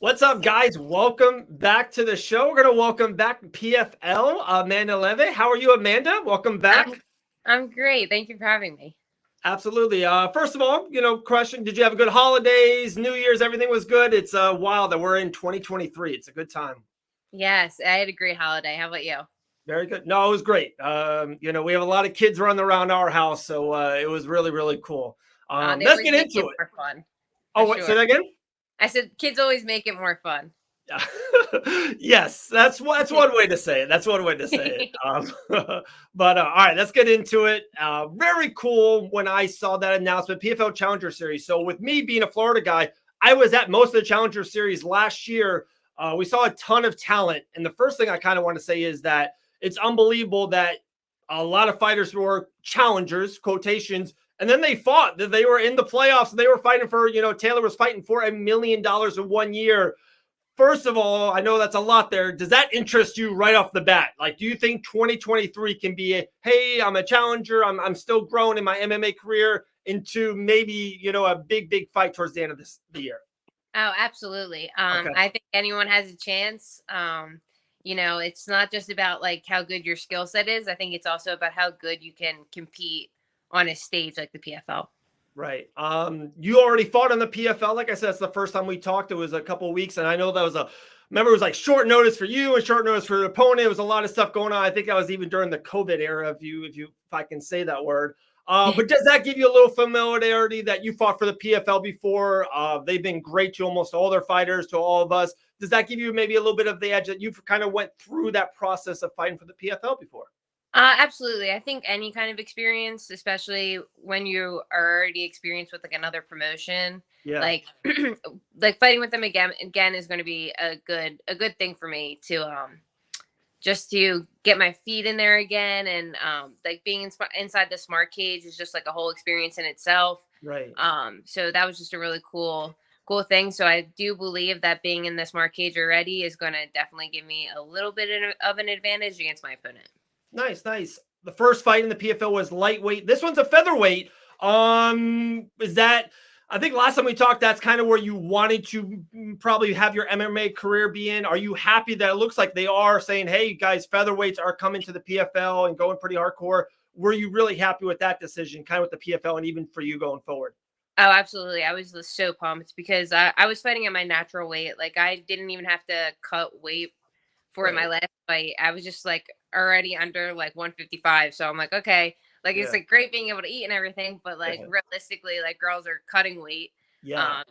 What's up, guys? Welcome back to the show. We're going to welcome back PFL, Amanda Leve. How are you, Amanda? Welcome I'm back. I'm great. Thank you for having me. Absolutely. First of all, question, did you have a good holidays, New Year's, everything was good? It's wild that we're in 2023. It's a good time. Yes, I had a great holiday. How about you? Very good. No, it was great. We have a lot of kids running around our house, so it was really, really cool. They Let's always get make it into it. more fun, for Oh, wait, sure. say that again? I said kids always make it more fun. Yes, that's one way to say it. That's one way to say it. But all right, let's get into it. Very cool when I saw that announcement, PFL Challenger Series. So with me being a Florida guy, I was at most of the Challenger Series last year. We saw a ton of talent, and the first thing I kind of want to say is that it's unbelievable that a lot of fighters were challengers, quotations, and then they fought. That they were in the playoffs. They were fighting for, Taylor was fighting for $1 million in 1 year. First of all, I know that's a lot there. Does that interest you right off the bat? Like, do you think 2023 can be hey, I'm a challenger, I'm still growing in my MMA career into maybe, a big fight towards the end of the year? Oh, absolutely. Okay. I think anyone has a chance. It's not just about like how good your skill set is. I think it's also about how good you can compete on a stage like the PFL. Right. You already fought on the PFL. Like I said, it's the first time we talked. It was a couple of weeks, and I know that was remember it was like short notice for you and short notice for the opponent. It was a lot of stuff going on. I think that was even during the COVID era, if I can say that word. But does that give you a little familiarity that you fought for the PFL before? They've been great to almost all their fighters, to all of us. Does that give you maybe a little bit of the edge that you've kind of went through that process of fighting for the PFL before? Absolutely. I think any kind of experience, especially when you are already experienced with like another promotion, Yeah. like like fighting with them again is going to be a good thing for me to just to get my feet in there again, and like being inside the smart cage is just like a whole experience in itself. Right. So that was just a really cool thing. So I do believe that being in the smart cage already is going to definitely give me a little bit of an advantage against my opponent. Nice, nice. The first fight in the PFL was lightweight. This one's a featherweight. Is that? I think last time we talked, that's kind of where you wanted to probably have your MMA career be in. Are you happy that it looks like they are saying, "Hey, guys, featherweights are coming to the PFL and going pretty hardcore"? Were you really happy with that decision, kind of with the PFL, and even for you going forward? Oh, absolutely. I was just so pumped because I was fighting at my natural weight. Like I didn't even have to cut weight for my Right. last fight. I was just like already under like 155. So I'm like, okay, like it's Yeah. like great being able to eat and everything, but like realistically, like girls are cutting weight. Yeah. Um,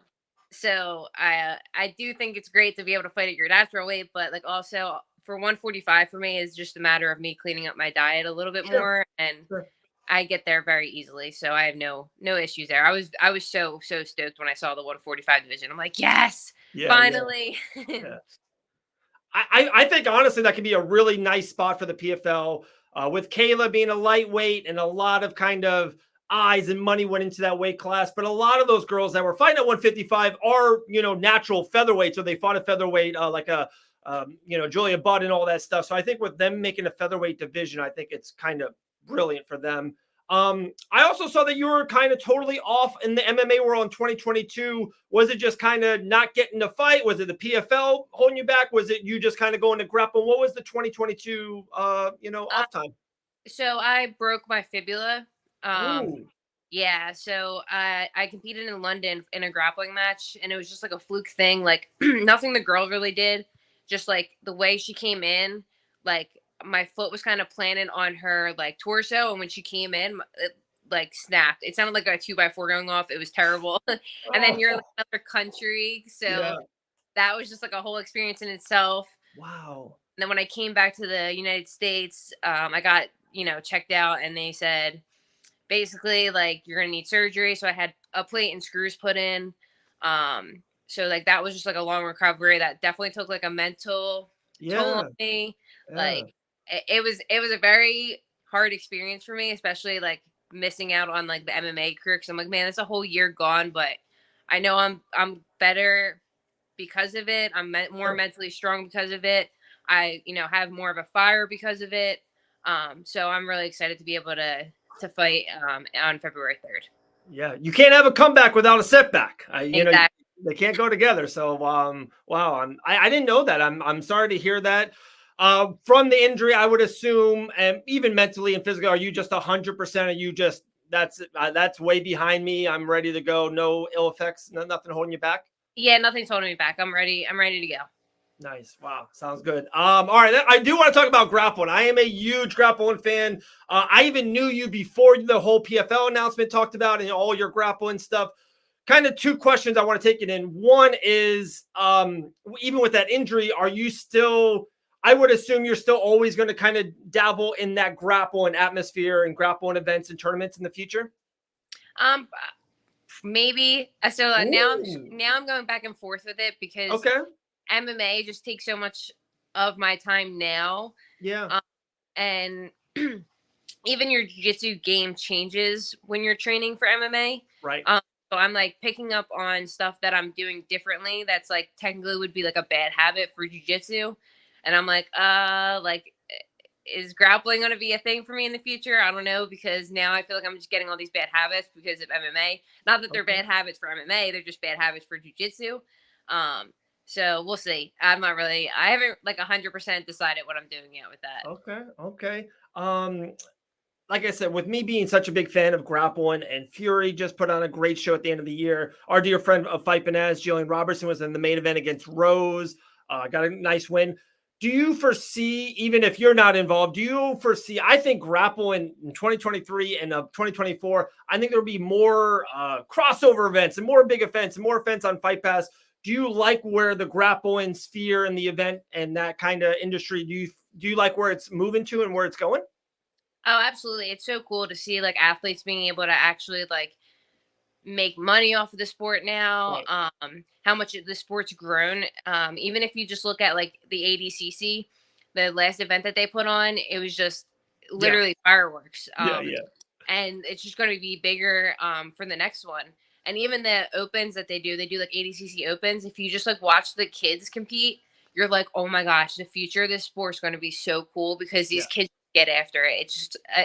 so I do think it's great to be able to fight at your natural weight, but like also for 145 for me is just a matter of me cleaning up my diet a little bit Sure. more, and Sure. I get there very easily, so I have no issues there. I was so stoked when I saw the 145 division. I'm like, yes, Yeah. Yeah. finally. Yeah. I think honestly that could be a really nice spot for the PFL, with Kayla being a lightweight and a lot of kind of eyes and money went into that weight class. But a lot of those girls that were fighting at 155 are, natural featherweight. So they fought a featherweight, like Julia Budd and all that stuff. So I think with them making a featherweight division, I think it's kind of brilliant for them. I also saw that you were kind of totally off in the MMA world in 2022. Was it just kind of not getting to fight? Was it the PFL holding you back? Was it you just kind of going to grapple? What was the 2022, uh, off time? so I broke my fibula. Um, Ooh, yeah, so I competed in London in a grappling match, and it was just like a fluke thing. Like nothing the girl really did, just like the way she came in, like my foot was kind of planted on her like torso, and when she came in, it like snapped. It sounded like a 2x4 going off. It was terrible. And then you're in oh, like, another country, yeah, so that was just like a whole experience in itself. wow, And then when I came back to the United States, I got checked out, and they said basically like you're gonna need surgery. So I had a plate and screws put in. So like that was just like a long recovery. That definitely took like a mental toll on yeah, me. yeah, Like it was a very hard experience for me, especially like missing out on like the MMA career, because I'm like, man, it's a whole year gone. But I know I'm better because of it. I'm more sure. mentally strong because of it. I have more of a fire because of it. So I'm really excited to be able to fight on February 3rd. Yeah, you can't have a comeback without a setback. Exactly. They can't go together. So, wow, I didn't know that. I'm sorry to hear that. From the injury, I would assume, and even mentally and physically, are you just 100%? Are you just that's way behind me? I'm ready to go. No ill effects. Nothing holding you back. Yeah, nothing's holding me back. I'm ready. I'm ready to go. Nice. Wow. Sounds good. All right. I do want to talk about grappling. I am a huge grappling fan. I even knew you before the whole PFL announcement talked about and all your grappling stuff. Kind of two questions I want to take it in. One is, even with that injury, are you still, I would assume you're still always going to kind of dabble in that grappling atmosphere and grappling events and tournaments in the future? Um, maybe. So Ooh. now I'm going back and forth with it because Okay. MMA just takes so much of my time now, Yeah. and even your jiu-jitsu game changes when you're training for MMA. Right. So I'm like picking up on stuff that I'm doing differently. That's like technically would be like a bad habit for jiu-jitsu, and I'm like, is grappling going to be a thing for me in the future? I don't know, because now I feel like I'm just getting all these bad habits because of MMA. Not that they're Okay. bad habits for MMA; they're just bad habits for jiu-jitsu. Um, so we'll see. I'm not really. I haven't like 100% decided what I'm doing yet with that. Okay. Okay. Um, like I said, with me being such a big fan of grappling, and Fury just put on a great show at the end of the year. Our dear friend of Fight Banaz, Jillian Robertson, was in the main event against Rose. Got a nice win. Do you foresee, even if you're not involved, do you foresee? I think grappling in 2023 and 2024, I think there'll be more crossover events and more big events and more events on Fight Pass. Do you like where the grappling sphere and the event and that kind of industry? Do you like where it's moving to and where it's going? Oh, absolutely. It's so cool to see like athletes being able to actually like make money off of the sport now. Right. How much the sport's grown. Even if you just look at like the ADCC, the last event that they put on, it was just Yeah. literally fireworks. Yeah. Yeah. And it's just going to be bigger for the next one. And even the opens that they do like ADCC opens. If you just like watch the kids compete, you're like, oh my gosh, the future of this sport is going to be so cool because these Yeah. kids get after it.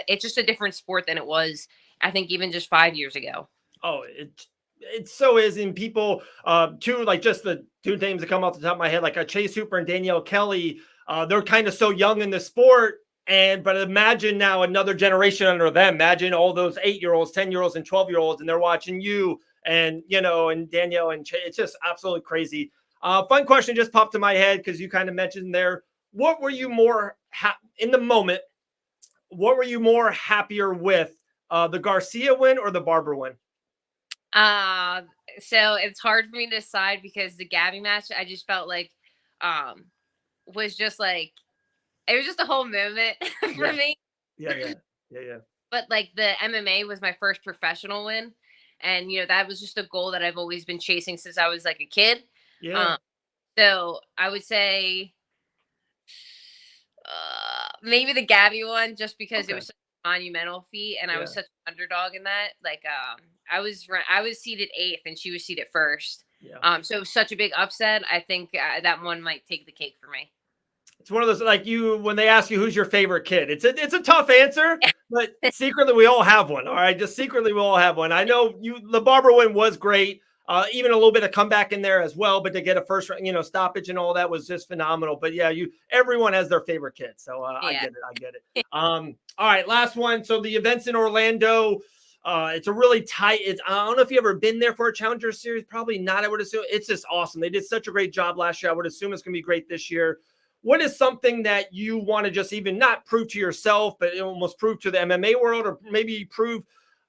It's just a different sport than it was, I think, even just 5 years ago. Oh, it so is. And people, two, like just the two names that come off the top of my head, like a Chase Hooper and Danielle Kelly, they're kind of so young in the sport. And but imagine now another generation under them. Imagine all those 8-year-olds, 10-year-olds, and 12-year-olds, and they're watching you and and Danielle and it's just absolutely crazy. Fun question just popped in my head because you kind of mentioned there. What were you more in the moment? What were you more happier with, the Garcia win or the Barber win? Uh, so it's hard for me to decide because the Gabby match, I just felt like, um, was just like it was just a whole moment for Yeah. me. Yeah, yeah. Yeah, yeah. But like the MMA was my first professional win, and that was just a goal that I've always been chasing since I was like a kid. Yeah. Um, so I would say maybe the Gabby one, just because it Okay. was such a monumental feat, and I was Yeah. such an underdog in that. Like, I was seated eighth, and she was seated first. Yeah. So it was such a big upset. I think that one might take the cake for me. It's one of those, like, you when they ask you who's your favorite kid, it's a tough answer, but secretly we all have one. All right. Just secretly we all have one. I know the Barber win was great. Even a little bit of comeback in there as well, but to get a first, stoppage and all that was just phenomenal. But yeah, everyone has their favorite kid. So I Yeah. get it. I get it. All right, last one. So the events in Orlando, it's a really tight. I don't know if you ever been there for a Challenger Series. Probably not. I would assume it's just awesome. They did such a great job last year. I would assume it's going to be great this year. What is something that you want to just even not prove to yourself, but almost prove to the MMA world, or maybe prove,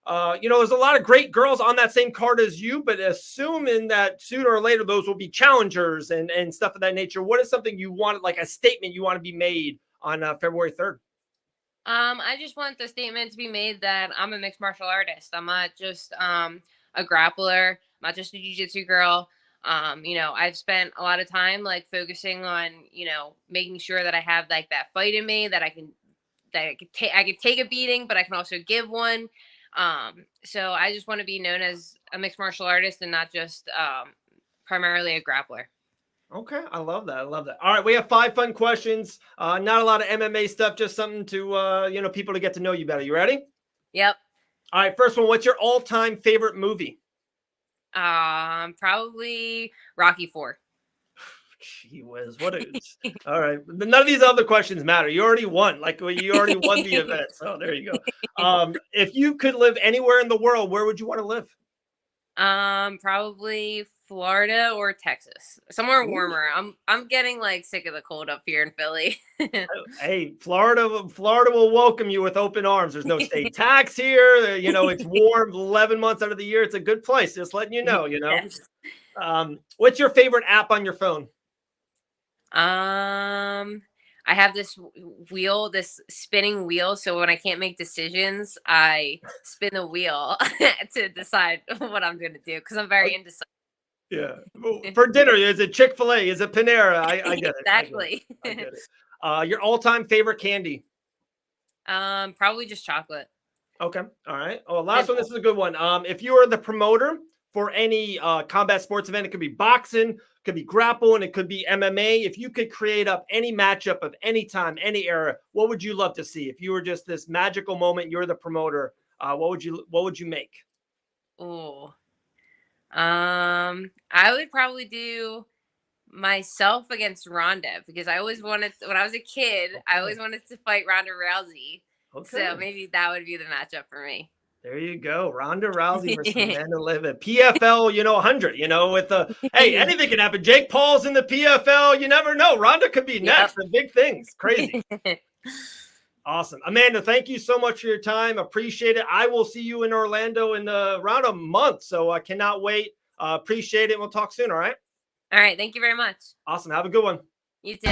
there's a lot of great girls on that same card as you, but assuming that sooner or later those will be challengers and stuff of that nature. What is something you want, like a statement you want to be made on February 3rd? I just want the statement to be made that I'm a mixed martial artist. I'm not just a grappler. I'm not just a jiu-jitsu girl. I've spent a lot of time like focusing on, making sure that I have like that fight in me, that I could take a beating, but I can also give one. So I just want to be known as a mixed martial artist and not just primarily a grappler. Okay, I love that. I love that. All right, we have 5 fun questions. Not a lot of MMA stuff, just something to people to get to know you better. You ready? Yep. All right, first one. What's your all-time favorite movie? Probably Rocky 4. Gee whiz, what is all right. None of these other questions matter. You already won. Like you already won the event. So there you go. If you could live anywhere in the world, where would you want to live? Probably Florida or Texas. Somewhere Ooh. warmer. I'm getting like sick of the cold up here in Philly. Hey, Florida will welcome you with open arms. There's no state tax here. You know, it's warm 11 months out of the year. It's a good place. Just letting you know, you know. Yes. What's your favorite app on your phone? I have this wheel, this spinning wheel. So when I can't make decisions, I spin the wheel to decide what I'm going to do because I'm very indecisive. Yeah. For dinner, is it Chick-fil-A? Is it Panera? I get it. Exactly. I get it. Your all-time favorite candy? Probably just chocolate. Okay. All right. Oh, last one. This is a good one. If you are the promoter for any combat sports event, it could be boxing, could be grappling, it could be MMA. If you could create up any matchup of any time, any era, what would you love to see? If you were just this magical moment, you're the promoter. What would you make? Oh, I would probably do myself against Ronda because I always wanted, when I was a kid, I always wanted to fight Ronda Rousey. Okay. So maybe that would be the matchup for me. There you go. Ronda Rousey versus Amanda Leve. PFL, 100, with the, hey, anything can happen. Jake Paul's in the PFL. You never know. Ronda could be next. The big things. Crazy. Awesome. Amanda, thank you so much for your time. Appreciate it. I will see you in Orlando in around a month. So I cannot wait. Appreciate it. We'll talk soon. All right. All right. Thank you very much. Awesome. Have a good one. You too.